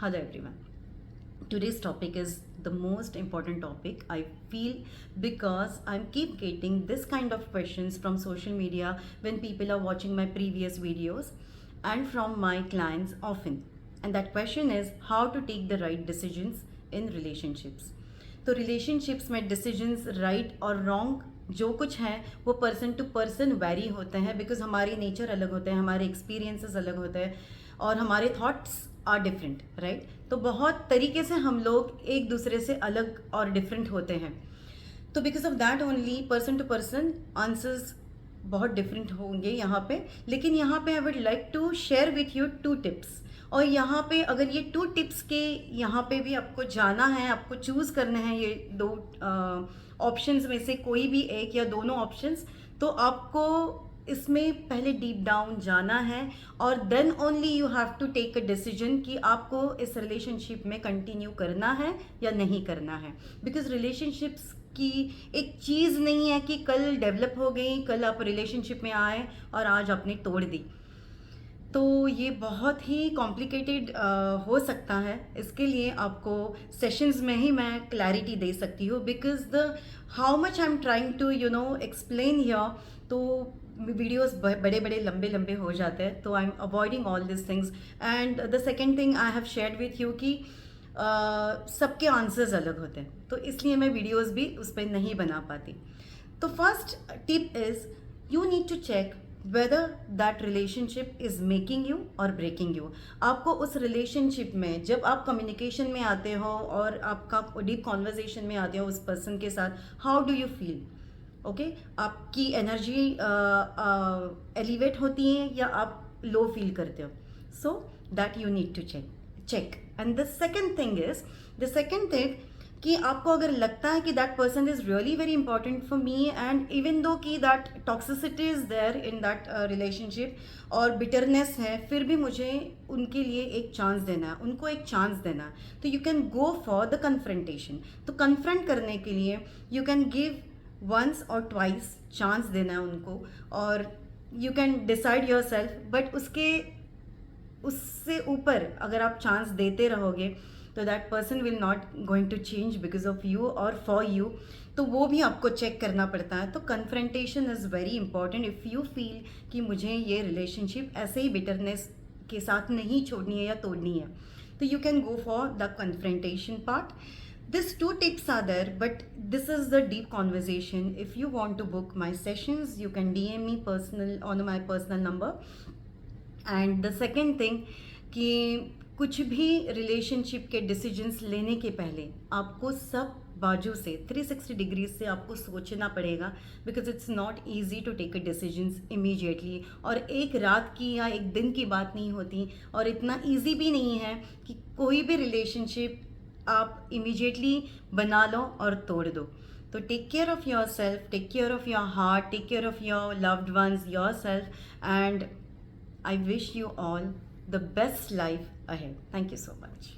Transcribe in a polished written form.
Hello everyone. Today's topic is the most important topic I feel because I'm keep getting this kind of questions from social media when people are watching my previous videos and from my clients often. And that question is how to take the right decisions in relationships. तो relationships में decisions right और wrong जो कुछ है वो person to person very होते हैं because हमारे नेचर अलग होते हैं, हमारे एक्सपीरियंसेस अलग होते हैं और हमारे थॉट्स आर डिफरेंट, राइट। तो बहुत तरीके से हम लोग एक दूसरे से अलग और डिफरेंट होते हैं। तो because of that only person to person answers बहुत डिफरेंट होंगे यहाँ पे। लेकिन यहाँ पे I would like to share with you 2 tips. और यहाँ पे अगर ये 2 टिप्स के यहाँ पे भी आपको जाना है, आपको चूज़ करने हैं ये 2 ऑप्शंस में से कोई भी एक या दोनों ऑप्शंस, तो आपको इसमें पहले डीप डाउन जाना है और then only you have to take a decision कि आपको इस रिलेशनशिप में कंटिन्यू करना है या नहीं करना है। बिकॉज रिलेशनशिप्स की एक चीज़ नहीं है कि कल डेवलप हो गई, कल आप रिलेशनशिप में आए और आज आपने तोड़ दी। तो ये बहुत ही कॉम्प्लिकेटेड हो सकता है। इसके लिए आपको सेशंस में ही मैं क्लैरिटी दे सकती हूँ because the how much I am trying to explain here, तो वीडियोस बड़े बड़े लंबे लंबे हो जाते हैं। तो I am avoiding all this things. And the second thing I have shared with you कि सबके आंसर्स अलग होते हैं, तो इसलिए मैं वीडियोस भी उस पर नहीं बना पाती। तो first tip is you need to check whether that relationship is making you or breaking you। आपको उस रिलेशनशिप में जब आप कम्युनिकेशन में आते हो और आपका डीप कॉन्वर्जेशन में आते हो उस पर्सन के साथ, how do you feel? Okay, आपकी एनर्जी एलिवेट होती है या आप लो फील करते हो? So that you need to check. And the second thing कि आपको अगर लगता है कि that person is really very important for me and even though कि that toxicity is there in that relationship और बिटरनेस है, फिर भी मुझे उनके लिए एक चांस देना है, उनको एक चांस देना है, तो you can go for the confrontation. तो कन्फ्रंट करने के लिए यू कैन गिव वंस और ट्वाइस चांस देना है उनको और you can decide yourself. But उससे ऊपर अगर आप चांस देते रहोगे तो that person will not going to change because of you और फॉर यू। तो वो भी आपको चेक करना पड़ता है। तो confrontation is very important if you feel कि मुझे ये रिलेशनशिप ऐसे ही बिटरनेस के साथ नहीं छोड़नी है या तोड़नी है, तो you can go for the confrontation part. These 2 tips are there, but this is the deep conversation. If you want to book my sessions, you can DM me on my personal number. And the second thing कि कुछ भी relationship के decisions लेने के पहले आपको सब बाजू से 360 डिग्री से आपको सोचना पड़ेगा because it's not easy to take a decisions immediately. और एक रात की या एक दिन की बात नहीं होती और इतना ईजी भी नहीं है कि कोई भी रिलेशनशिप आप इमीडिएटली बना लो और तोड़ दो। तो take care of yourself, take care of your heart, take care of your loved ones, yourself, and I wish you all the best life ahead. Thank you so much.